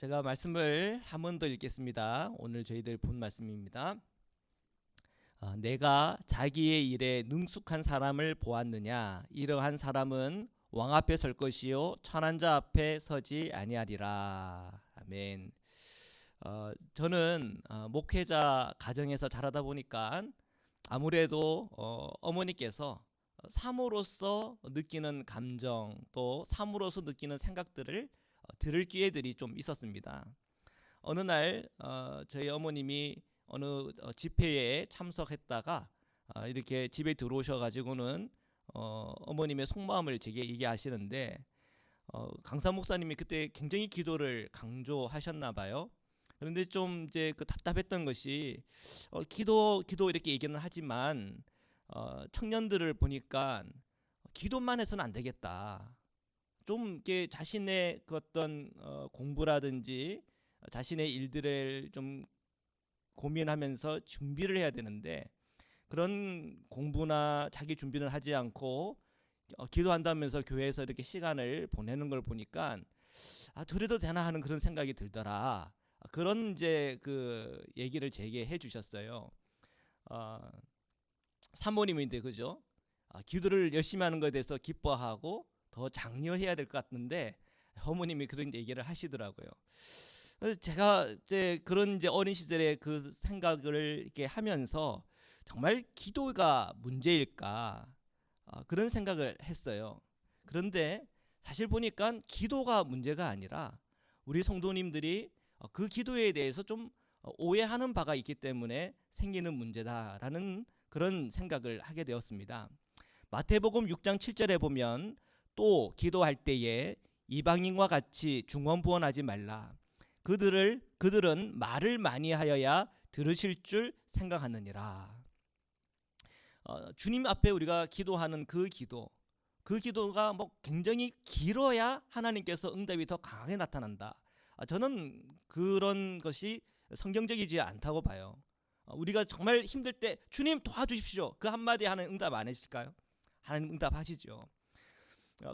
제가 말씀을 한 번 더 읽겠습니다. 오늘 저희들 본 말씀입니다. 내가 자기의 일에 능숙한 사람을 보았느냐? 이러한 사람은 왕 앞에 설 것이요 천한 자 앞에 서지 아니하리라. 아멘. 저는 목회자 가정에서 자라다 보니까 아무래도 어머니께서 사모로서 느끼는 감정 또 사모로서 느끼는 생각들을 들을 기회들이 좀 있었습니다. 어느 날 저희 어머님이 어느 집회에 참석했다가 이렇게 집에 들어오셔가지고는 어머님의 속마음을 제게 얘기하시는데 강사 목사님이 그때 굉장히 기도를 강조하셨나 봐요. 그런데 좀 이제 그 답답했던 것이 기도 이렇게 얘기는 하지만 청년들을 보니까 기도만 해서는 안 되겠다. 좀 이렇게 자신의 그 어떤 공부라든지 자신의 일들을 좀 고민하면서 준비를 해야 되는데 그런 공부나 자기 준비는 하지 않고 기도한다면서 교회에서 이렇게 시간을 보내는 걸 보니까 저래도 되나 하는 그런 생각이 들더라. 그런 이제 그 얘기를 제게 해주셨어요. 사모님인데 그죠? 기도를 열심히 하는 것에 대해서 기뻐하고 더 장려해야 될 것 같은데 어머님이 그런 얘기를 하시더라고요. 제가 이제 그런 이제 어린 시절에 그 생각을 이렇게 하면서 정말 기도가 문제일까 그런 생각을 했어요. 그런데 사실 보니까 기도가 문제가 아니라 우리 성도님들이 그 기도에 대해서 좀 오해하는 바가 있기 때문에 생기는 문제다라는 그런 생각을 하게 되었습니다. 마태복음 6장 7절에 보면 또 기도할 때에 이방인과 같이 중언부언하지 말라. 그들은 말을 많이 하여야 들으실 줄 생각하느니라. 주님 앞에 우리가 기도하는 그 기도가 뭐 굉장히 길어야 하나님께서 응답이 더 강하게 나타난다. 저는 그런 것이 성경적이지 않다고 봐요. 우리가 정말 힘들 때 주님 도와주십시오. 그 한마디 하나님 응답 안 하실까요? 하나님 응답하시죠.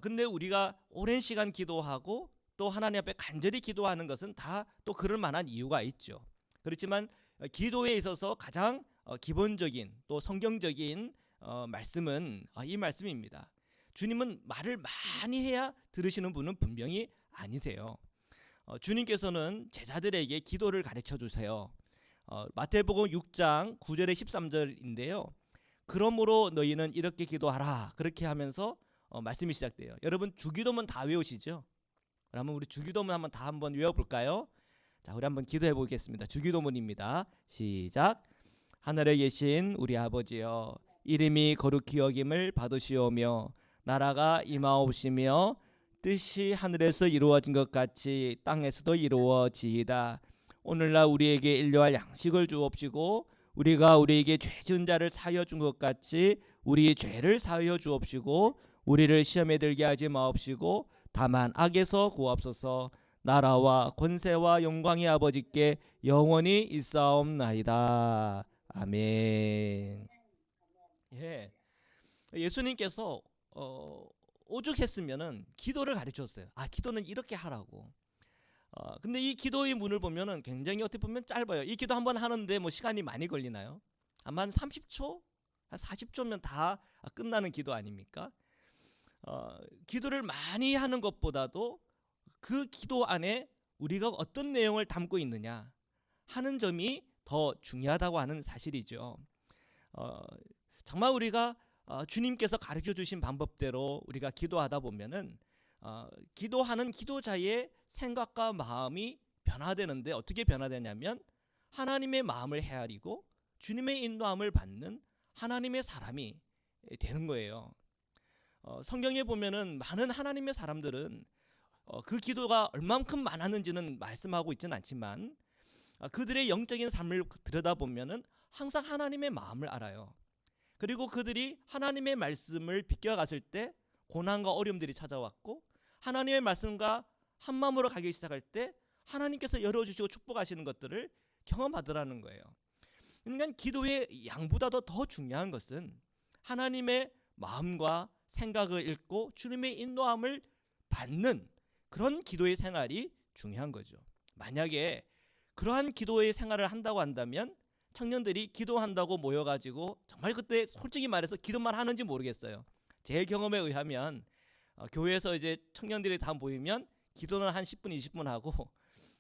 근데 우리가 오랜 시간 기도하고 또 하나님 앞에 간절히 기도하는 것은 다 또 그럴 만한 이유가 있죠. 그렇지만 기도에 있어서 가장 기본적인 또 성경적인 말씀은 이 말씀입니다. 주님은 말을 많이 해야 들으시는 분은 분명히 아니세요. 주님께서는 제자들에게 기도를 가르쳐 주세요. 마태복음 6장 9절에 13절인데요. 그러므로 너희는 이렇게 기도하라. 그렇게 하면서 말씀이 시작돼요. 여러분 주기도문 다 외우시죠? 그러면 우리 주기도문 한번 외워볼까요? 자, 우리 한번 기도해 보겠습니다. 주기도문입니다. 시작. 하늘에 계신 우리 아버지여, 이름이 거룩히 여김을 받으시오며 나라가 임하옵시며 뜻이 하늘에서 이루어진 것 같이 땅에서도 이루어지이다. 오늘날 우리에게 일용할 양식을 주옵시고 우리가 우리에게 죄 지은 자를 사하여 준 것 같이 우리 죄를 사하여 주옵시고 우리를 시험에 들게 하지 마옵시고 다만 악에서 구하옵소서. 나라와 권세와 영광이 아버지께 영원히 있사옵나이다. 아멘. 예, 예수님께서 오죽했으면은 기도를 가르쳤어요. 기도는 이렇게 하라고. 근데 이 기도의 문을 보면은 굉장히 어떻게 보면 짧아요. 이 기도 한번 하는데 뭐 시간이 많이 걸리나요? 아마 한 30초, 한 40초면 다 끝나는 기도 아닙니까? 기도를 많이 하는 것보다도 그 기도 안에 우리가 어떤 내용을 담고 있느냐 하는 점이 더 중요하다고 하는 사실이죠. 정말 우리가 주님께서 가르쳐 주신 방법대로 우리가 기도하다 보면은 기도하는 기도자의 생각과 마음이 변화되는데 어떻게 변화되냐면 하나님의 마음을 헤아리고 주님의 인도함을 받는 하나님의 사람이 되는 거예요. 성경에 보면은 많은 하나님의 사람들은 그 기도가 얼만큼 많았는지는 말씀하고 있지는 않지만 그들의 영적인 삶을 들여다보면은 항상 하나님의 마음을 알아요. 그리고 그들이 하나님의 말씀을 비껴갔을 때 고난과 어려움들이 찾아왔고 하나님의 말씀과 한 마음으로 가기 시작할 때 하나님께서 열어주시고 축복하시는 것들을 경험하더라는 거예요. 그러니까 기도의 양보다도 더 중요한 것은 하나님의 마음과 생각을 읽고 주님의 인도함을 받는 그런 기도의 생활이 중요한 거죠. 만약에 그러한 기도의 생활을 한다고 한다면 청년들이 기도한다고 모여가지고 정말 그때 솔직히 말해서 기도만 하는지 모르겠어요. 제 경험에 의하면 교회에서 이제 청년들이 다 모이면 기도는 한 10분 20분 하고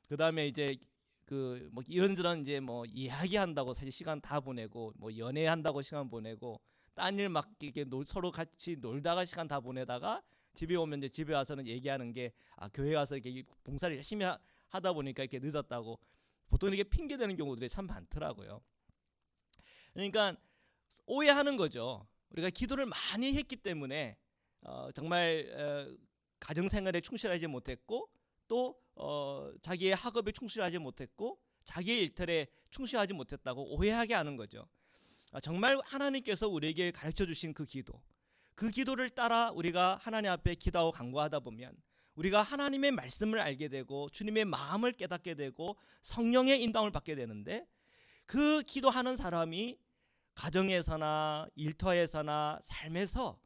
그 다음에 이제 그 뭐 이런저런 이제 뭐 이야기한다고 사실 시간 다 보내고 뭐 연애한다고 시간 보내고 딴 일 막 이렇게 서로 같이 놀다가 시간 다 보내다가 집에 오면 이제 집에 와서는 얘기하는 게 교회 와서 이렇게 봉사를 열심히 하다 보니까 이렇게 늦었다고 보통 이렇게 핑계 대는 경우들이 참 많더라고요. 그러니까 오해하는 거죠. 우리가 기도를 많이 했기 때문에 정말 가정 생활에 충실하지 못했고 또 자기의 학업에 충실하지 못했고 자기의 일터에 충실하지 못했다고 오해하게 하는 거죠. 정말 하나님께서 우리에게 가르쳐 주신 그 기도를 따라 우리가 하나님 앞에 기도하고 간구하다 보면 우리가 하나님의 말씀을 알게 되고 주님의 마음을 깨닫게 되고 성령의 인도함을 받게 되는데 그 기도하는 사람이 가정에서나 일터에서나 삶에서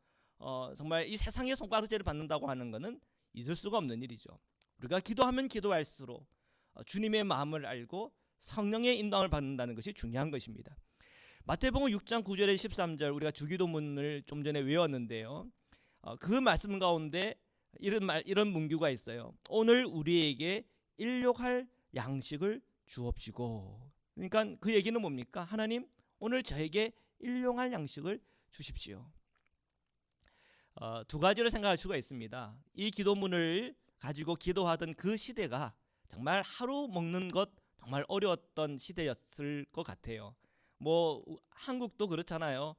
정말 이 세상의 손가락질을 받는다고 하는 것은 있을 수가 없는 일이죠. 우리가 기도하면 기도할수록 주님의 마음을 알고 성령의 인도함을 받는다는 것이 중요한 것입니다. 마태복음 6장 9절에 13절 우리가 주기도문을 좀 전에 외웠는데요. 그 말씀 가운데 이런 문구가 있어요. 오늘 우리에게 일용할 양식을 주옵시고. 그러니까 그 얘기는 뭡니까? 하나님 오늘 저에게 일용할 양식을 주십시오. 두 가지로 생각할 수가 있습니다. 이 기도문을 가지고 기도하던 그 시대가 정말 하루 먹는 것 정말 어려웠던 시대였을 것 같아요. 뭐 한국도 그렇잖아요.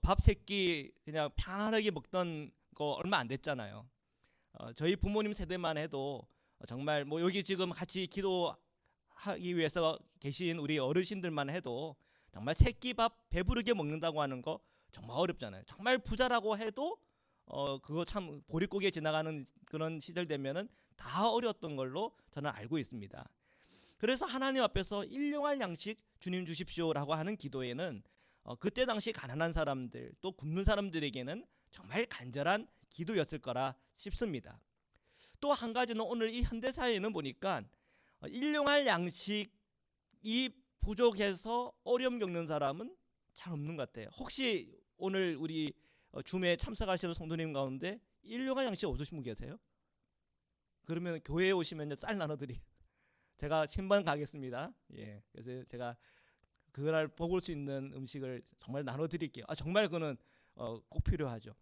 밥 세 끼 그냥 편안하게 먹던 거 얼마 안 됐잖아요. 저희 부모님 세대만 해도 정말 뭐 여기 지금 같이 기도하기 위해서 계신 우리 어르신들만 해도 정말 세 끼 밥 배부르게 먹는다고 하는 거 정말 어렵잖아요. 정말 부자라고 해도 그거 참 보릿고개 지나가는 그런 시절 되면은 다 어려웠던 걸로 저는 알고 있습니다. 그래서 하나님 앞에서 일용할 양식 주님 주십시오라고 하는 기도에는 그때 당시 가난한 사람들 또 굶는 사람들에게는 정말 간절한 기도였을 거라 싶습니다. 또 한 가지는 오늘 이 현대 사회에는 보니까 일용할 양식이 부족해서 어려움 겪는 사람은 잘 없는 것 같아요. 혹시 오늘 우리 줌에 참석하시는 성도님 가운데 일용할 양식 없으신 분 계세요? 그러면 교회에 오시면 쌀 나눠드리. 제가 신방 가겠습니다. 예, 그래서 제가 그날 먹을 수 있는 음식을 정말 나눠드릴게요. 정말 그거는 꼭 필요하죠.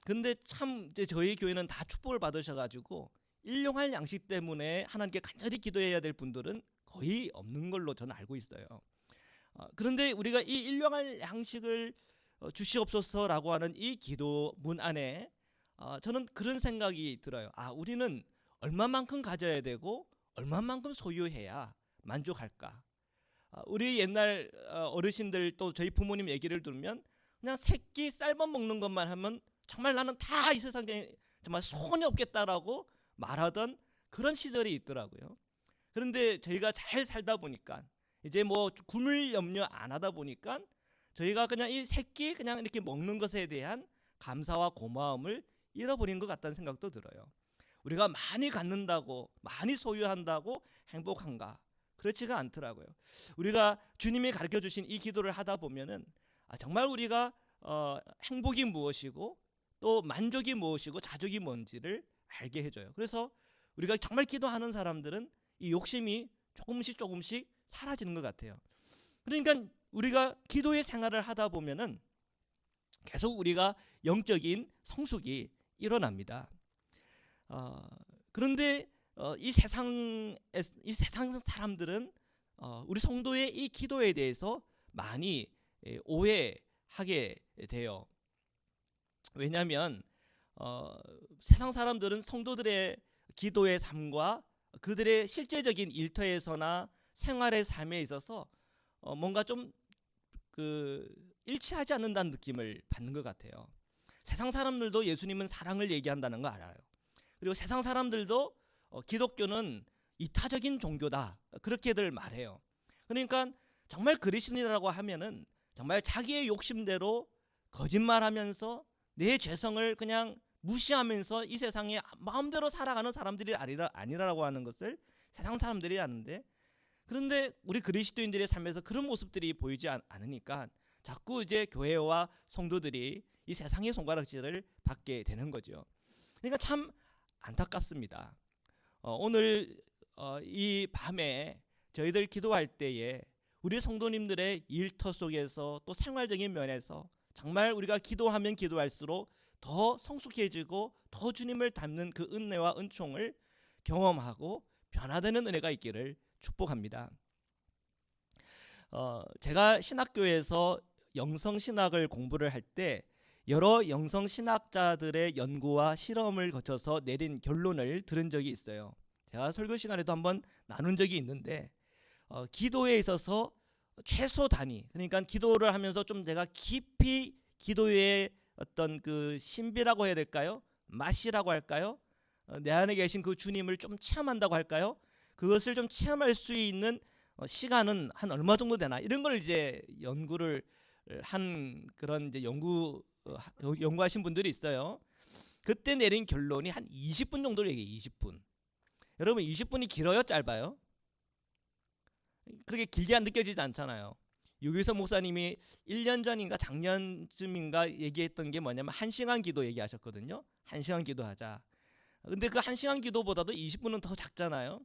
근데 참 이제 저희 교회는 다 축복을 받으셔가지고 일용할 양식 때문에 하나님께 간절히 기도해야 될 분들은 거의 없는 걸로 저는 알고 있어요. 그런데 우리가 이 일용할 양식을 주시옵소서라고 하는 이 기도문 안에 저는 그런 생각이 들어요. 우리는 얼마만큼 가져야 되고 얼마만큼 소유해야 만족할까? 우리 옛날 어르신들 또 저희 부모님 얘기를 들으면 그냥 새끼 쌀밥 먹는 것만 하면 정말 나는 다 이 세상에 정말 소원이 없겠다라고 말하던 그런 시절이 있더라고요. 그런데 저희가 잘 살다 보니까 이제 뭐 굶을 염려 안 하다 보니까 저희가 그냥 이 새끼 그냥 이렇게 먹는 것에 대한 감사와 고마움을 잃어버린 것 같다는 생각도 들어요. 우리가 많이 갖는다고 많이 소유한다고 행복한가? 그렇지가 않더라고요. 우리가 주님이 가르쳐 주신 이 기도를 하다 보면은 정말 우리가 행복이 무엇이고 또 만족이 무엇이고 자족이 뭔지를 알게 해줘요. 그래서 우리가 정말 기도하는 사람들은 이 욕심이 조금씩 사라지는 것 같아요. 그러니까 우리가 기도의 생활을 하다 보면은 계속 우리가 영적인 성숙이 일어납니다. 그런데 이 세상 사람들은 우리 성도의 이 기도에 대해서 많이 오해하게 돼요. 왜냐하면 세상 사람들은 성도들의 기도의 삶과 그들의 실제적인 일터에서나 생활의 삶에 있어서 뭔가 좀 일치하지 않는다는 느낌을 받는 것 같아요. 세상 사람들도 예수님은 사랑을 얘기한다는 거 알아요. 그리고 세상 사람들도 기독교는 이타적인 종교다 그렇게들 말해요. 그러니까 정말 그리스도인이라고 하면은 정말 자기의 욕심대로 거짓말하면서 내 죄성을 그냥 무시하면서 이 세상에 마음대로 살아가는 사람들이 아니라고 하는 것을 세상 사람들이 아는데, 그런데 우리 그리스도인들의 삶에서 그런 모습들이 보이지 않으니까 자꾸 이제 교회와 성도들이 이 세상의 손가락질을 받게 되는 거죠. 그러니까 참 안타깝습니다. 오늘 이 밤에 저희들 기도할 때에 우리 성도님들의 일터 속에서 또 생활적인 면에서 정말 우리가 기도하면 기도할수록 더 성숙해지고 더 주님을 닮는 그 은혜와 은총을 경험하고 변화되는 은혜가 있기를 축복합니다. 제가 신학교에서 영성신학을 공부를 할 때 여러 영성신학자들의 연구와 실험을 거쳐서 내린 결론을 들은 적이 있어요. 제가 설교 시간에도 한번 나눈 적이 있는데, 기도에 있어서 최소 단위, 그러니까 기도를 하면서 좀 내가 깊이 기도의 어떤 그 신비라고 해야 될까요? 맛이라고 할까요? 내 안에 계신 그 주님을 좀 체험한다고 할까요? 그것을 좀 체험할 수 있는 시간은 한 얼마 정도 되나, 이런 걸 이제 연구를 한 그런 이제 연구하신 분들이 있어요. 그때 내린 결론이 한 20분 정도를 얘기해요. 20분. 여러분 20분이 길어요, 짧아요? 그렇게 길게 안 느껴지지 않잖아요. 유기석 목사님이 1년 전인가 작년쯤인가 얘기했던 게 뭐냐면 1시간 기도 얘기하셨거든요. 1시간 기도하자. 근데 그 1시간 기도보다도 20분은 더 작잖아요.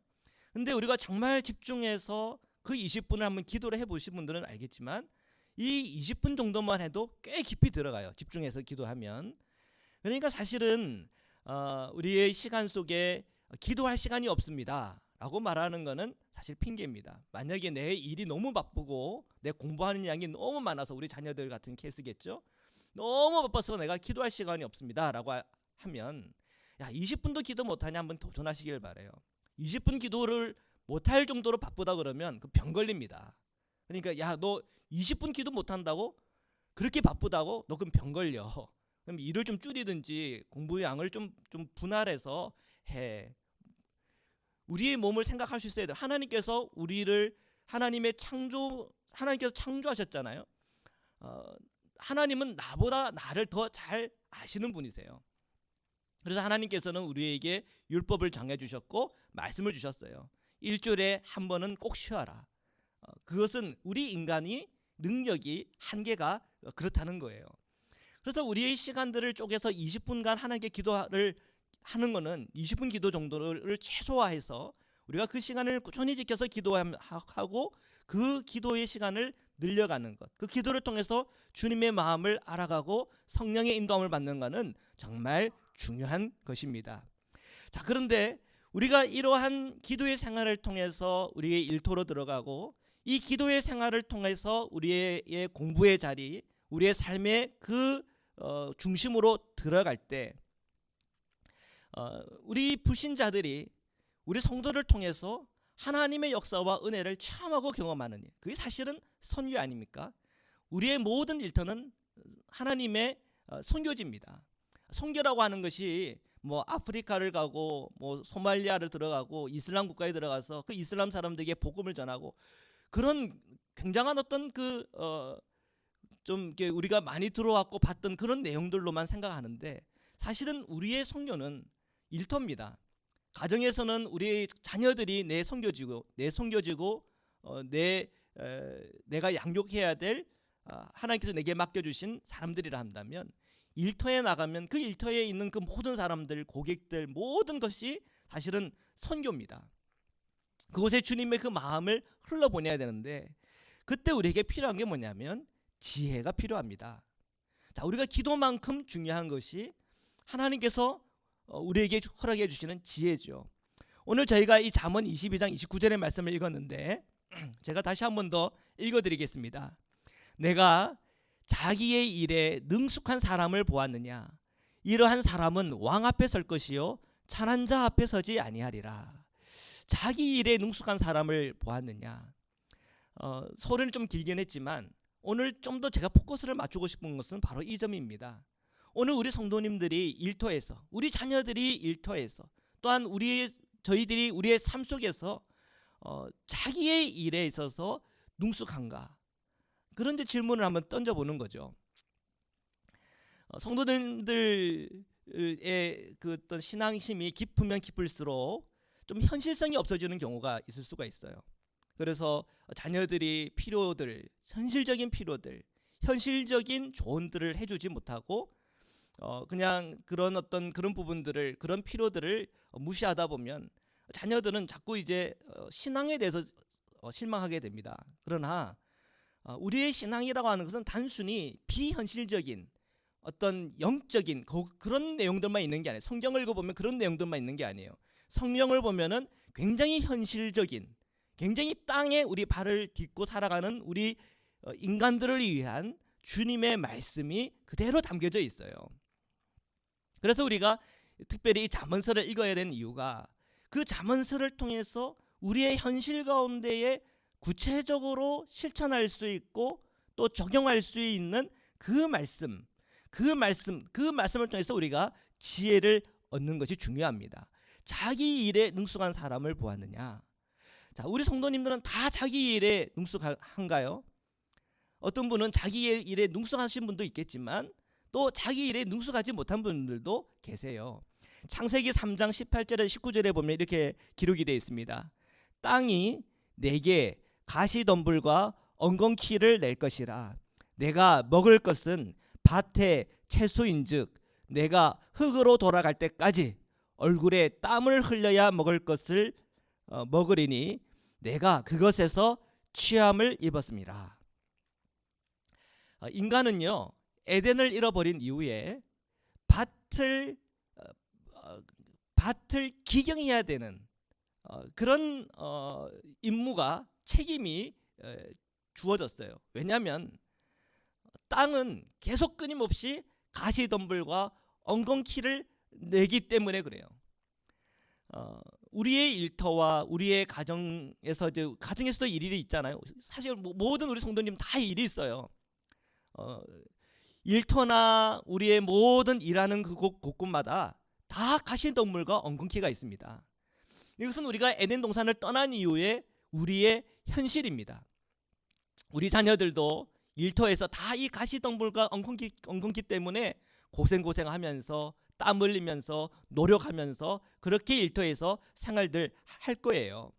근데 우리가 정말 집중해서 그 20분을 한번 기도를 해보신 분들은 알겠지만 이 20분 정도만 해도 꽤 깊이 들어가요. 집중해서 기도하면. 그러니까 사실은 우리의 시간 속에 기도할 시간이 없습니다 라고 말하는 거는 사실 핑계입니다. 만약에 내 일이 너무 바쁘고 내 공부하는 양이 너무 많아서, 우리 자녀들 같은 케이스겠죠. 너무 바빠서 내가 기도할 시간이 없습니다 라고 하면, 야 20분도 기도 못하냐, 한번 도전하시길 바래요. 20분 기도를 못할 정도로 바쁘다 그러면 그 병 걸립니다. 그러니까 야 너 20분 기도 못한다고? 그렇게 바쁘다고? 너 그럼 병 걸려. 그럼 일을 좀 줄이든지 공부 양을 좀 분할해서 해. 우리의 몸을 생각할 수 있어야 돼요. 하나님께서 우리를 하나님께서 창조하셨잖아요. 하나님은 나보다 나를 더 잘 아시는 분이세요. 그래서 하나님께서는 우리에게 율법을 정해주셨고 말씀을 주셨어요. 일주일에 한 번은 꼭 쉬어라. 그것은 우리 인간이 능력이 한계가 그렇다는 거예요. 그래서 우리의 시간들을 쪼개서 20분간 하나님께 기도를 하는 거는 20분 기도 정도를 최소화해서 우리가 그 시간을 꾸준히 지켜서 기도하고 그 기도의 시간을 늘려가는 것, 그 기도를 통해서 주님의 마음을 알아가고 성령의 인도함을 받는 것은 정말 중요한 것입니다. 자, 그런데 우리가 이러한 기도의 생활을 통해서 우리의 일터로 들어가고, 이 기도의 생활을 통해서 우리의 공부의 자리, 우리의 삶의 그 중심으로 들어갈 때 우리 불신자들이 우리 성도를 통해서 하나님의 역사와 은혜를 체험하고 경험하는 일, 그게 사실은 선교 아닙니까? 우리의 모든 일터는 하나님의 선교지입니다. 선교라고 하는 것이 뭐 아프리카를 가고 뭐 소말리아를 들어가고 이슬람 국가에 들어가서 그 이슬람 사람들에게 복음을 전하고, 그런 굉장한 어떤 좀 우리가 많이 들어왔고 봤던 그런 내용들로만 생각하는데, 사실은 우리의 선교는 일터입니다. 가정에서는 우리의 자녀들이 내 선교지고 내가 양육해야 될 하나님께서 내게 맡겨주신 사람들이라 한다면, 일터에 나가면 그 일터에 있는 그 모든 사람들, 고객들, 모든 것이 사실은 선교입니다. 그곳에 주님의 그 마음을 흘러보내야 되는데, 그때 우리에게 필요한 게 뭐냐면 지혜가 필요합니다. 자, 우리가 기도만큼 중요한 것이 하나님께서 우리에게 허락해 주시는 지혜죠. 오늘 저희가 이 잠언 22장 29절의 말씀을 읽었는데, 제가 다시 한 번 더 읽어드리겠습니다. 내가 자기의 일에 능숙한 사람을 보았느냐? 이러한 사람은 왕 앞에 설 것이요 찬한 자 앞에 서지 아니하리라. 자기 일에 능숙한 사람을 보았느냐? 소리는 좀 길긴 했지만 오늘 좀 더 제가 포커스를 맞추고 싶은 것은 바로 이 점입니다. 오늘 우리 성도님들이 일터에서, 우리 자녀들이 일터에서, 또한 저희들이 우리의 삶 속에서 자기의 일에 있어서 능숙한가? 그런 질문을 한번 던져보는 거죠. 성도님들 그 어떤 신앙심이 깊으면 깊을수록 좀 현실성이 없어지는 경우가 있을 수가 있어요. 그래서 자녀들이 필요들, 현실적인 필요들, 현실적인 조언들을 해주지 못하고 그냥 그런 어떤 그런 부분들을, 그런 필요들을 무시하다 보면 자녀들은 자꾸 이제 신앙에 대해서 실망하게 됩니다. 그러나 우리의 신앙이라고 하는 것은 단순히 비현실적인 어떤 영적인 그런 내용들만 있는 게 아니에요. 성경을 읽어보면 그런 내용들만 있는 게 아니에요. 성경을 보면은 굉장히 현실적인, 굉장히 땅에 우리 발을 딛고 살아가는 우리 인간들을 위한 주님의 말씀이 그대로 담겨져 있어요. 그래서 우리가 특별히 이 잠언서를 읽어야 되는 이유가 그 잠언서를 통해서 우리의 현실 가운데에 구체적으로 실천할 수 있고 또 적용할 수 있는 그 말씀을 통해서 우리가 지혜를 얻는 것이 중요합니다. 자기 일에 능숙한 사람을 보았느냐? 자, 우리 성도님들은 다 자기 일에 능숙한가요? 어떤 분은 자기 일에 능숙하신 분도 있겠지만 또 자기 일에 능숙하지 못한 분들도 계세요. 창세기 3장 18절에 19절에 보면 이렇게 기록이 되어 있습니다. 땅이 내게 가시덤불과 엉겅퀴를 낼 것이라. 내가 먹을 것은 밭의 채소인즉 내가 흙으로 돌아갈 때까지 얼굴에 땀을 흘려야 먹을 것을 먹으리니 내가 그것에서 취함을 입었습니다. 인간은요, 에덴을 잃어버린 이후에 밭을 기경해야 되는 그런 임무가, 책임이 주어졌어요. 왜냐하면 땅은 계속 끊임없이 가시덤불과 엉겅퀴를 내기 때문에 그래요. 우리의 일터와 우리의 가정에서도 일이 있잖아요. 사실 모든 우리 성도님 다 일이 있어요. 일터나 우리의 모든 일하는 그 곳곳마다 다 가시덤불과 엉겅퀴가 있습니다. 이것은 우리가 에덴 동산을 떠난 이후에 우리의 현실입니다. 우리 자녀들도 일터에서 다 이 가시덤불과 엉겅퀴 때문에 고생하면서 땀 흘리면서 노력하면서 그렇게 일터에서 생활들 할 거예요.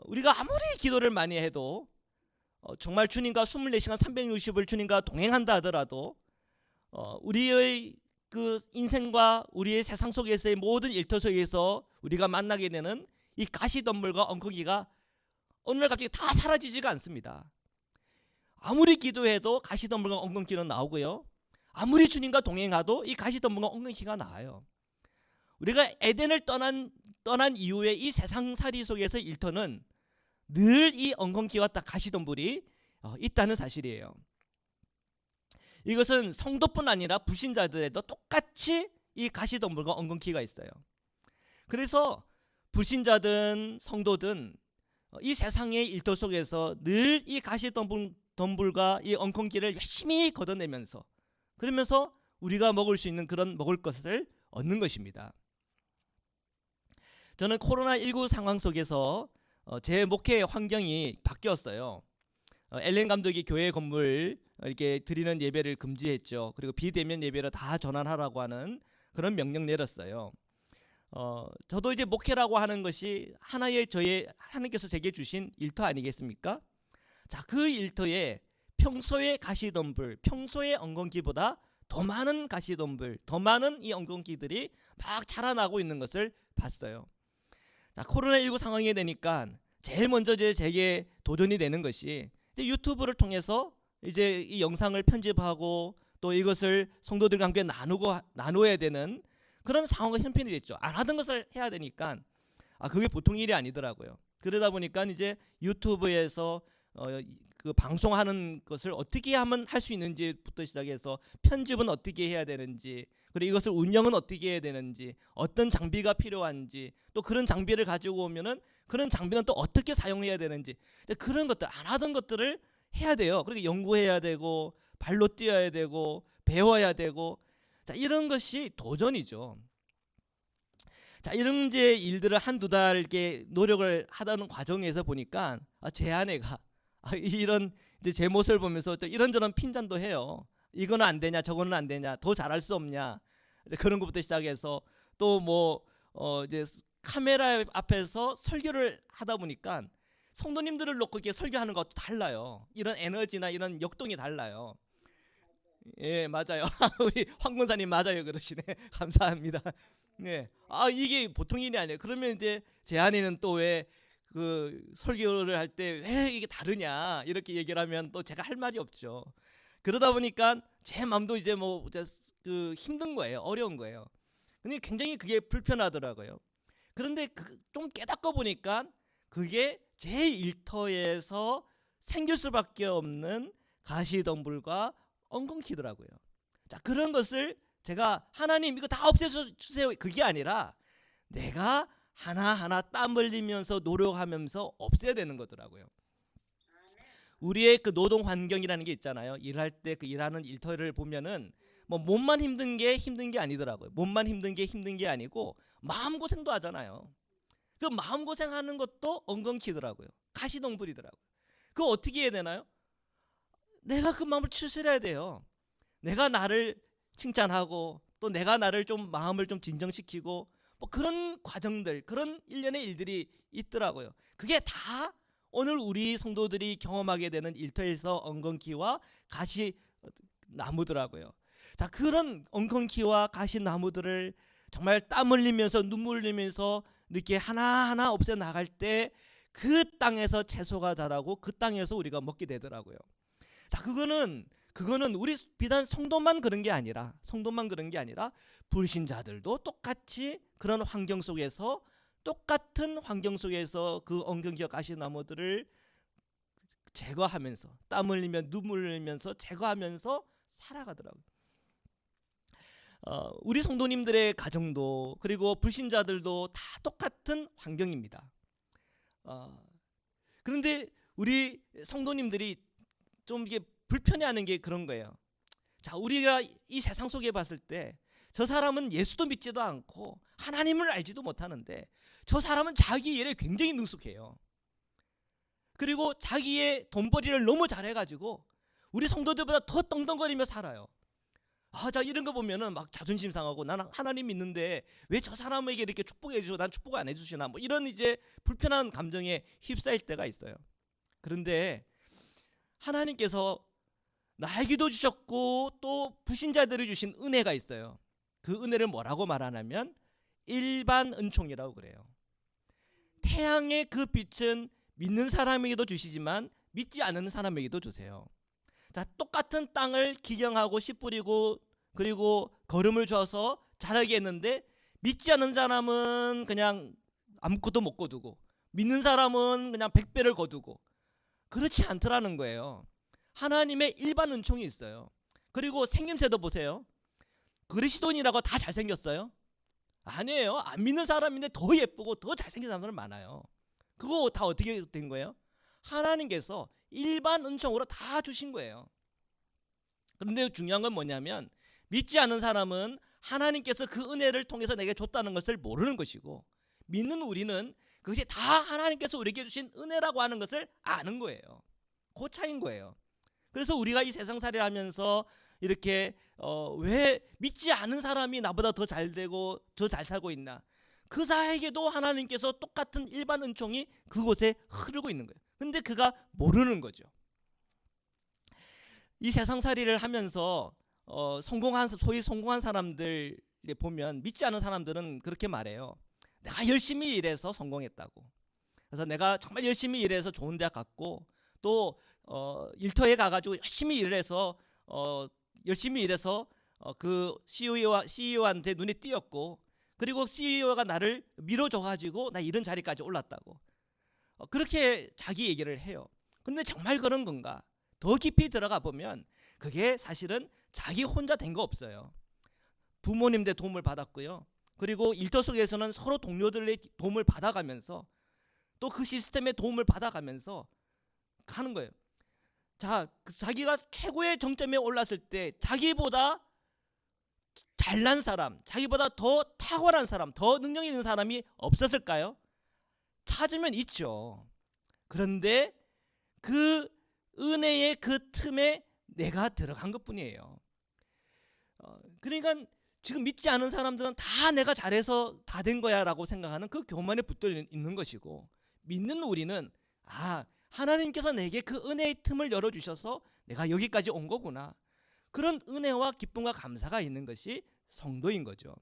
우리가 아무리 기도를 많이 해도 정말 주님과 24시간 360을 주님과 동행한다 하더라도 우리의 그 인생과 우리의 세상 속에서의 모든 일터 속에서 우리가 만나게 되는 이 가시덤불과 엉겅퀴가 어느 날 갑자기 다 사라지지가 않습니다. 아무리 기도해도 가시덤불과 엉겅퀴는 나오고요. 아무리 주님과 동행하도 이 가시덤불과 엉겅퀴가 나와요. 우리가 에덴을 떠난 이후에 이 세상살이 속에서 일터는 늘 이 엉겅퀴와 가시덤불이 있다는 사실이에요. 이것은 성도뿐 아니라 불신자들에도 똑같이 이 가시덤불과 엉겅퀴가 있어요. 그래서 불신자든 성도든 이 세상의 일터 속에서 늘 이 가시덤불과 이 엉겅퀴를 열심히 걷어내면서, 그러면서 우리가 먹을 수 있는 그런 먹을 것을 얻는 것입니다. 저는 코로나19 상황 속에서 제 목회 환경이 바뀌었어요. 엘렌 감독이 교회 건물 이렇게 드리는 예배를 금지했죠. 그리고 비대면 예배를 다 전환하라고 하는 그런 명령 내렸어요. 저도 이제 목회라고 하는 것이 하나의 하나님께서 제게 주신 일터 아니겠습니까? 자, 그 일터에 평소의 가시덤불, 평소의 엉겅퀴보다 더 많은 가시덤불, 더 많은 이 엉겅퀴들이 막 자라나고 있는 것을 봤어요. 자, 코로나19 상황이 되니까 제일 먼저 제게 도전이 되는 것이 유튜브를 통해서 이제 이 영상을 편집하고 또 이것을 성도들과 함께 나누어야 되는 그런 상황과 형편이 됐죠. 안 하던 것을 해야 되니까 그게 보통 일이 아니더라고요. 그러다 보니까 이제 유튜브에서 그 방송하는 것을 어떻게 하면 할 수 있는지부터 시작해서 편집은 어떻게 해야 되는지, 그리고 이것을 운영은 어떻게 해야 되는지, 어떤 장비가 필요한지, 또 그런 장비를 가지고 오면은 그런 장비는 또 어떻게 사용해야 되는지, 그런 것들, 안 하던 것들을 해야 돼요. 그리고 연구해야 되고 발로 뛰어야 되고 배워야 되고, 자, 이런 것이 도전이죠. 자, 이런 이제 일들을 한두 달 이렇게 노력을 하다는 과정에서 보니까 제 아내가 이런 이제 제 모습을 보면서 또 이런저런 핀잔도 해요. 이거는 안 되냐, 저거는 안 되냐, 더 잘할 수 없냐. 이제 그런 것부터 시작해서 또 뭐 이제 카메라 앞에서 설교를 하다 보니까 성도님들을 놓고 이렇게 설교하는 것도 달라요. 이런 에너지나 이런 역동이 달라요. 예, 맞아요. 우리 황 권사님 맞아요, 그러시네. 감사합니다. 네, 아 이게 보통 일이 아니에요. 그러면 이제 제 아내는 또 왜 그 설교를 할 때 왜 이게 다르냐 이렇게 얘기를 하면 또 제가 할 말이 없죠. 그러다 보니까 제 마음도 이제 뭐 이제 그 힘든 거예요, 어려운 거예요. 근데 굉장히 그게 불편하더라고요. 그런데 좀 깨닫고 보니까 그게 제 일터에서 생길 수밖에 없는 가시덤불과 엉겅퀴더라고요. 자, 그런 것을 제가 하나님 이거 다 없애서 주세요 그게 아니라 내가 하나하나 땀 흘리면서 노력하면서 없애야 되는 거더라고요. 우리의 그 노동 환경이라는 게 있잖아요. 일할 때 그 일하는 일터를 보면은 뭐 몸만 힘든 게 아니더라고요. 몸만 힘든 게 아니고 마음 고생도 하잖아요. 그 마음 고생하는 것도 엉겅퀴더라고요. 가시덤불이더라고요. 그거 어떻게 해야 되나요? 내가 그 마음을 추스려야 돼요. 내가 나를 칭찬하고 또 내가 나를 좀 마음을 좀 진정시키고 뭐 그런 과정들, 그런 일련의 일들이 있더라고요. 그게 다 오늘 우리 성도들이 경험하게 되는 일터에서 엉겅퀴와 가시 나무더라고요. 자, 그런 엉겅퀴와 가시 나무들을 정말 땀 흘리면서 눈물 흘리면서 이렇게 하나하나 없애 나갈 때 그 땅에서 채소가 자라고 그 땅에서 우리가 먹게 되더라고요. 자, 그거는 우리 비단 성도만 그런 게 아니라 불신자들도 똑같이 그런 환경 속에서 똑같은 환경 속에서 그 엉겅퀴와 가시나무들을 제거하면서 땀 흘리며 눈물 흘리면서 제거하면서 살아가더라고요. 우리 성도님들의 가정도 그리고 불신자들도 다 똑같은 환경입니다. 그런데 우리 성도님들이 좀 이게 불편해하는 게 그런 거예요. 자, 우리가 이 세상 속에 봤을 때 저 사람은 예수도 믿지도 않고 하나님을 알지도 못하는데 저 사람은 자기 일에 굉장히 능숙해요. 그리고 자기의 돈벌이를 너무 잘해가지고 우리 성도들보다 더 떵떵거리며 살아요. 자, 이런 거 보면은 막 자존심 상하고 나는 하나님 믿는데 왜 저 사람에게 이렇게 축복해 주시고 난 축복을 안 해주시나 뭐 이런 이제 불편한 감정에 휩싸일 때가 있어요. 그런데 하나님께서 나에게도 주셨고 또 불신자들이 주신 은혜가 있어요. 그 은혜를 뭐라고 말하냐면 일반 은총이라고 그래요. 태양의 그 빛은 믿는 사람에게도 주시지만 믿지 않는 사람에게도 주세요. 자, 똑같은 땅을 기경하고 씨 뿌리고 그리고 거름을 줘서 자라게 했는데 믿지 않는 사람은 그냥 아무것도 못 거두고 믿는 사람은 그냥 100배를 거두고 그렇지 않더라는 거예요. 하나님의 일반 은총이 있어요. 그리고 생김새도 보세요. 그리스도인이라고 다 잘생겼어요? 아니에요. 안 믿는 사람인데 더 예쁘고 더 잘생긴 사람들 많아요. 그거 다 어떻게 된 거예요? 하나님께서 일반 은총으로 다 주신 거예요. 그런데 중요한 건 뭐냐면 믿지 않는 사람은 하나님께서 그 은혜를 통해서 내게 줬다는 것을 모르는 것이고 믿는 우리는 그것이 다 하나님께서 우리에게 주신 은혜라고 하는 것을 아는 거예요. 그 차이인 거예요. 그래서 우리가 이 세상살이를 하면서 이렇게 왜 믿지 않은 사람이 나보다 더 잘되고 더 잘 살고 있나? 그 사에게도 하나님께서 똑같은 일반 은총이 그곳에 흐르고 있는 거예요. 근데 그가 모르는 거죠. 이 세상살이를 하면서 소위 성공한 사람들 보면 믿지 않은 사람들은 그렇게 말해요. 내가 열심히 일해서 성공했다고. 그래서 내가 정말 열심히 일해서 좋은 대학 갔고 또 일터에 가가지고 열심히 일해서 그 CEO한테 눈에 띄었고 그리고 CEO가 나를 밀어줘가지고 나 이런 자리까지 올랐다고 그렇게 자기 얘기를 해요. 근데 정말 그런 건가? 더 깊이 들어가 보면 그게 사실은 자기 혼자 된 거 없어요. 부모님들 도움을 받았고요. 그리고 일터 속에서는 서로 동료들의 도움을 받아가면서 또 그 시스템의 도움을 받아가면서 가는 거예요. 자, 자기가 최고의 정점에 올랐을 때 자기보다 잘난 사람, 자기보다 더 탁월한 사람, 더 능력 있는 사람이 없었을까요? 찾으면 있죠. 그런데 그 은혜의 그 틈에 내가 들어간 것뿐이에요. 그러니까 지금 믿지 않은 사람들은 다 내가 잘해서 다 된 거야라고 생각하는 그 교만에 붙들려 있는 것이고, 믿는 우리는 하나님께서 내게 그 은혜의 틈을 열어주셔서 내가 여기까지 온 거구나, 그런 은혜와 기쁨과 감사가 있는 것이 성도인 거죠.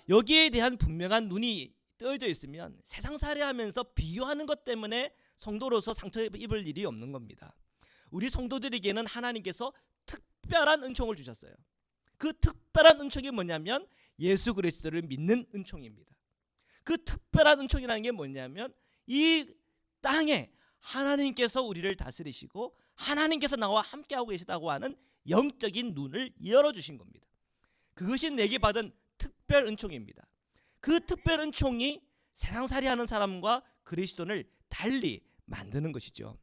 여기에 대한 분명한 눈이 떠져 있으면 세상살이 하면서 비교하는 것 때문에 성도로서 상처 입을 일이 없는 겁니다. 우리 성도들에게는 하나님께서 특별한 은총을 주셨어요. 그 특별한 은총이 뭐냐면 예수 그리스도를 믿는 은총입니다. 그 특별한 은총이라는 게 뭐냐면 이 땅에 하나님께서 우리를 다스리시고 하나님께서 나와 함께하고 계시다고 하는 영적인 눈을 열어주신 겁니다. 그것이 내게 받은 특별 은총입니다. 그 특별 은총이 세상살이 하는 사람과 그리스도를 달리 만드는 것이죠.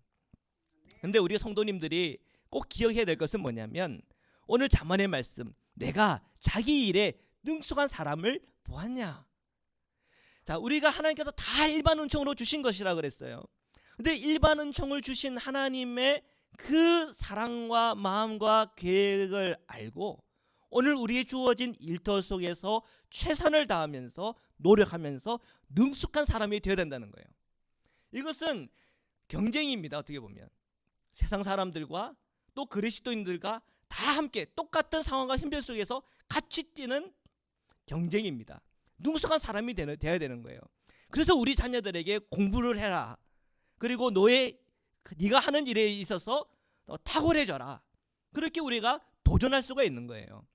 근데 우리 성도님들이 꼭 기억해야 될 것은 뭐냐면 오늘 잠언의 말씀, 내가 자기 일에 능숙한 사람을 보았냐. 자, 우리가 하나님께서 다 일반 은총으로 주신 것이라 그랬어요. 근데 일반 은총을 주신 하나님의 그 사랑과 마음과 계획을 알고 오늘 우리의 주어진 일터 속에서 최선을 다하면서 노력하면서 능숙한 사람이 되어야 된다는 거예요. 이것은 경쟁입니다. 어떻게 보면 세상 사람들과 또 그리스도인들과 다 함께 똑같은 상황과 형편 속에서 같이 뛰는 경쟁입니다. 능숙한 사람이 되어야 되는 거예요. 그래서 우리 자녀들에게 공부를 해라, 그리고 네가 하는 일에 있어서 탁월해져라, 그렇게 우리가 도전할 수가 있는 거예요.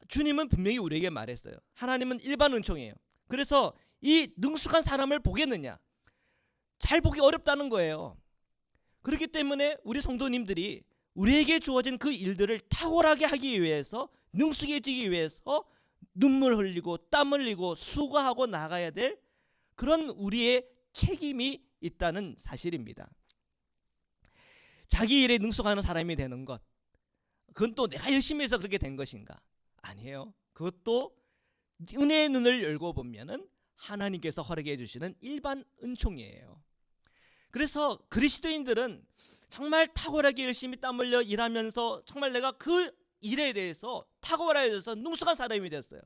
주님은 분명히 우리에게 말했어요. 하나님은 일반 은총이에요. 그래서 이 능숙한 사람을 보겠느냐, 잘 보기 어렵다는 거예요. 그렇기 때문에 우리 성도님들이 우리에게 주어진 그 일들을 탁월하게 하기 위해서, 능숙해지기 위해서 눈물 흘리고 땀 흘리고 수고하고 나가야 될 그런 우리의 책임이 있다는 사실입니다. 자기 일에 능숙하는 사람이 되는 것, 그건 또 내가 열심히 해서 그렇게 된 것인가? 아니에요. 그것도 은혜의 눈을 열고 보면은 하나님께서 허락해 주시는 일반 은총이에요. 그래서 그리스도인들은 정말 탁월하게 열심히 땀 흘려 일하면서 정말 내가 그 일에 대해서 탁월해져서 능숙한 사람이 됐어요.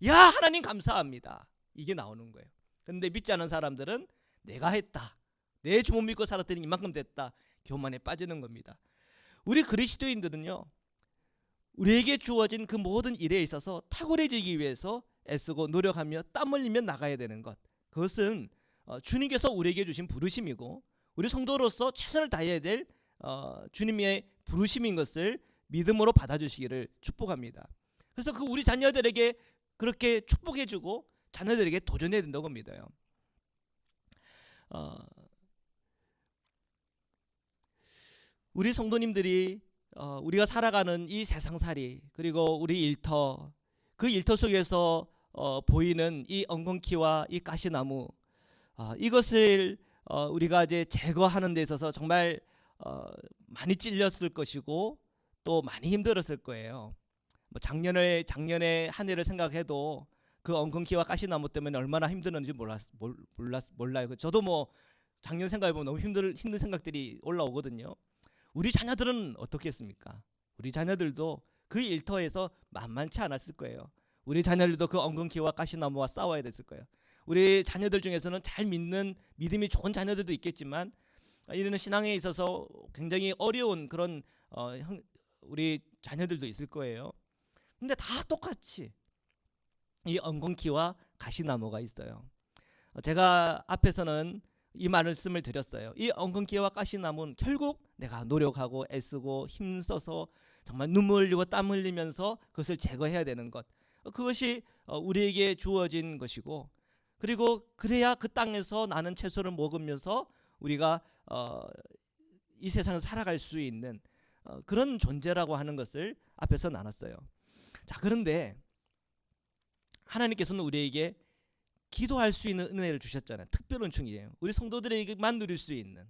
야, 하나님 감사합니다, 이게 나오는 거예요. 근데 믿지 않은 사람들은 내가 했다, 내 주문 믿고 살았더니 이만큼 됐다, 교만에 빠지는 겁니다. 우리 그리스도인들은요, 우리에게 주어진 그 모든 일에 있어서 탁월해지기 위해서 애쓰고 노력하며 땀 흘리며 나가야 되는 것, 그것은 주님께서 우리에게 주신 부르심이고 우리 성도로서 최선을 다해야 될 주님의 부르심인 것을 믿음으로 받아주시기를 축복합니다. 그래서 그 우리 자녀들에게 그렇게 축복해주고 자녀들에게 도전해야 된다고 믿어요. 우리 성도님들이 우리가 살아가는 이 세상살이, 그리고 우리 일터, 그 일터 속에서 보이는 이 엉겅퀴와 이 가시나무, 이것을 우리가 이제 제거하는 데 있어서 정말 많이 찔렸을 것이고 또 많이 힘들었을 거예요. 뭐 작년에 한 해를 생각해도 그 엉겅퀴와 가시나무 때문에 얼마나 힘들었는지 몰라요. 저도 뭐 작년 생각해보면 너무 힘든 생각들이 올라오거든요. 우리 자녀들은 어떻겠습니까? 우리 자녀들도 그 일터에서 만만치 않았을 거예요. 우리 자녀들도 그 엉겅퀴와 가시나무와 싸워야 됐을 거예요. 우리 자녀들 중에서는 잘 믿는 믿음이 좋은 자녀들도 있겠지만 이런 신앙에 있어서 굉장히 어려운 그런 우리 자녀들도 있을 거예요. 근데 다 똑같이 이 엉겅퀴와 가시나무가 있어요. 제가 앞에서는 이 말씀을 드렸어요. 이 엉겅퀴와 가시나무는 결국 내가 노력하고 애쓰고 힘써서 정말 눈물 흘리고 땀 흘리면서 그것을 제거해야 되는 것, 그것이 우리에게 주어진 것이고, 그리고 그래야 그 땅에서 나는 채소를 먹으면서 우리가 이 세상을 살아갈 수 있는 그런 존재라고 하는 것을 앞에서 나눴어요. 자, 그런데 하나님께서는 우리에게 기도할 수 있는 은혜를 주셨잖아요. 특별 은총이에요. 우리 성도들에게만 누릴 수 있는,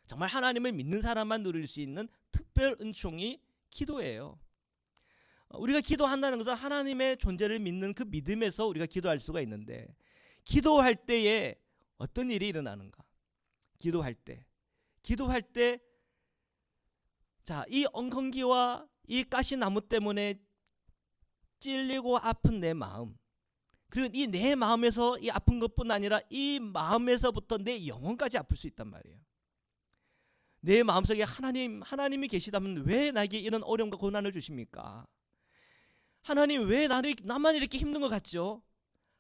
정말 하나님을 믿는 사람만 누릴 수 있는 특별 은총이 기도예요. 우리가 기도한다는 것은 하나님의 존재를 믿는 그 믿음에서 우리가 기도할 수가 있는데, 기도할 때에 어떤 일이 일어나는가? 기도할 때 자, 이 엉겅퀴와 이 가시나무 때문에 찔리고 아픈 내 마음, 그리고 이 내 마음에서 이 아픈 것뿐 아니라 이 마음에서부터 내 영혼까지 아플 수 있단 말이에요. 내 마음속에 하나님이 계시다면 왜 나에게 이런 어려움과 고난을 주십니까? 하나님 왜 나만 이렇게 힘든 것 같죠?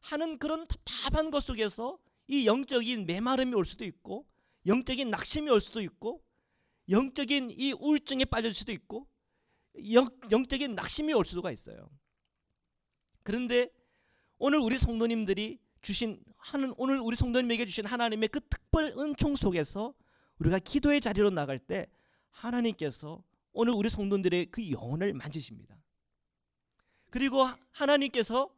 하는 그런 답답한 것 속에서 이 영적인 메마름이 올 수도 있고, 영적인 낙심이 올 수도 있고, 영적인 이 우울증에 빠질 수도 있고, 영적인 낙심이 올 수가 있어요. 그런데 오늘 우리 성도님에게 주신 하나님의 그 특별 은총 속에서 우리가 기도의 자리로 나갈 때 하나님께서 오늘 우리 성도들의 그 영혼을 만지십니다. 그리고 하나님께서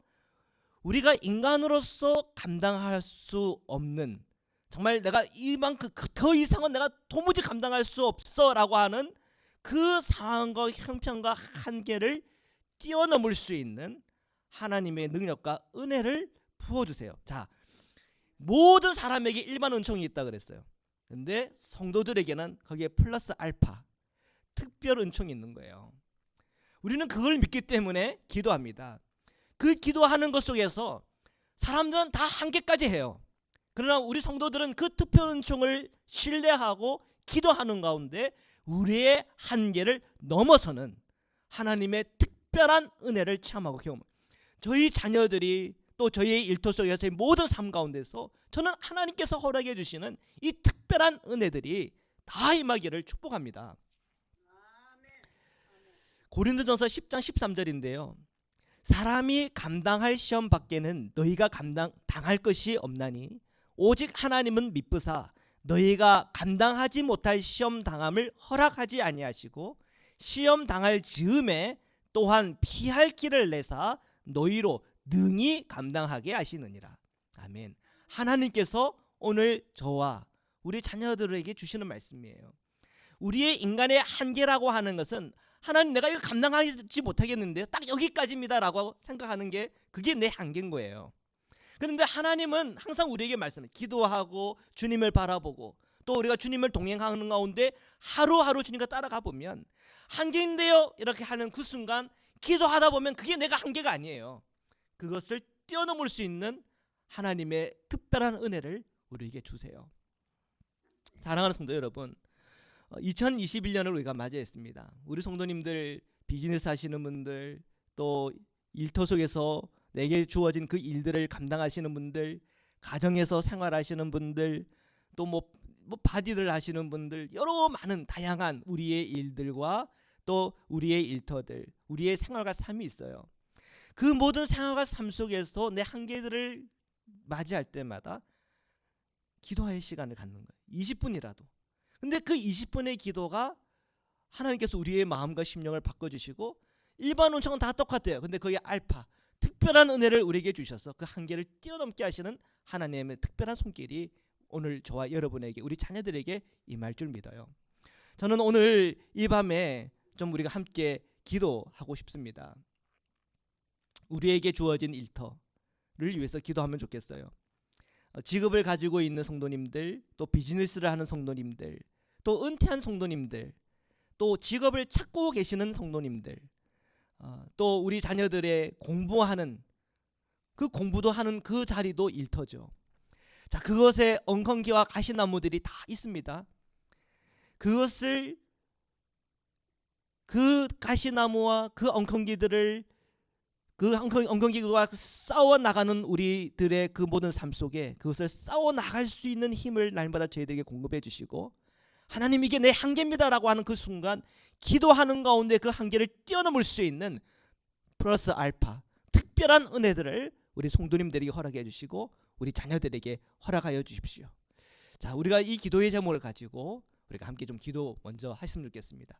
우리가 인간으로서 감당할 수 없는, 정말 내가 이만큼 더 이상은 내가 도무지 감당할 수 없어라고 하는 그 상황과 형편과 한계를 뛰어넘을 수 있는 하나님의 능력과 은혜를 부어주세요. 자, 모든 사람에게 일반 은총이 있다 그랬어요. 근데 성도들에게는 거기에 플러스 알파 특별 은총이 있는 거예요. 우리는 그걸 믿기 때문에 기도합니다. 그 기도하는 것 속에서 사람들은 다 한계까지 해요. 그러나 우리 성도들은 그 특별 은총을 신뢰하고 기도하는 가운데 우리의 한계를 넘어서는 하나님의 특별한 은혜를 체험하고 경험합니다. 저희 자녀들이 또 저희의 일터 속에서의 모든 삶 가운데서 저는 하나님께서 허락해 주시는 이 특별한 은혜들이 다 임하기를 축복합니다. 고린도전서 10장 13절인데요. 사람이 감당할 시험 밖에는 너희가 당할 것이 없나니 오직 하나님은 미쁘사 너희가 감당하지 못할 시험 당함을 허락하지 아니하시고 시험 당할 즈음에 또한 피할 길을 내사 너희로 능히 감당하게 하시느니라. 아멘. 하나님께서 오늘 저와 우리 자녀들에게 주시는 말씀이에요. 우리의 인간의 한계라고 하는 것은 하나님 내가 이거 감당하지 못하겠는데요, 딱 여기까지입니다라고 생각하는 게 그게 내 한계인 거예요. 그런데 하나님은 항상 우리에게 말씀해요. 기도하고 주님을 바라보고 또 우리가 주님을 동행하는 가운데 하루하루 주님과 따라가 보면 한계인데요 이렇게 하는 그 순간 기도하다 보면 그게 내가 한계가 아니에요. 그것을 뛰어넘을 수 있는 하나님의 특별한 은혜를 우리에게 주세요. 사랑하는 성도 여러분, 2021년을 우리가 맞이했습니다. 우리 성도님들, 비즈니스 하시는 분들, 또 일터 속에서 내게 주어진 그 일들을 감당하시는 분들, 가정에서 생활하시는 분들, 또 뭐 바디들 하시는 분들, 여러 많은 다양한 우리의 일들과 또 우리의 일터들, 우리의 생활과 삶이 있어요. 그 모든 생활과 삶 속에서 내 한계들을 맞이할 때마다 기도할 시간을 갖는 거예요. 20분이라도. 근데 그 20분의 기도가 하나님께서 우리의 마음과 심령을 바꿔주시고, 일반 은총은 다 똑같아요. 근데 거기에 알파, 특별한 은혜를 우리에게 주셔서 그 한계를 뛰어넘게 하시는 하나님의 특별한 손길이 오늘 저와 여러분에게, 우리 자녀들에게 임할 줄 믿어요. 저는 오늘 이 밤에 좀 우리가 함께 기도하고 싶습니다. 우리에게 주어진 일터를 위해서 기도하면 좋겠어요. 직업을 가지고 있는 성도님들, 또 비즈니스를 하는 성도님들, 또 은퇴한 성도님들, 또 직업을 찾고 계시는 성도님들, 또 우리 자녀들의 공부하는 그 공부도 하는 그 자리도 일터죠. 자, 그것에 엉겅기와 가시나무들이 다 있습니다. 그것을, 그 가시나무와 그 엉겅기들을, 그 엉겅기와 싸워 나가는 우리들의 그 모든 삶 속에 그것을 싸워 나갈 수 있는 힘을 날마다 저희들에게 공급해 주시고, 하나님 이게 내 한계입니다라고 하는 그 순간 기도하는 가운데 그 한계를 뛰어넘을 수 있는 플러스 알파 특별한 은혜들을 우리 성도님들에게 허락해 주시고 우리 자녀들에게 허락하여 주십시오. 자, 우리가 이 기도의 제목을 가지고 우리가 함께 좀 기도 먼저 했으면 좋겠습니다.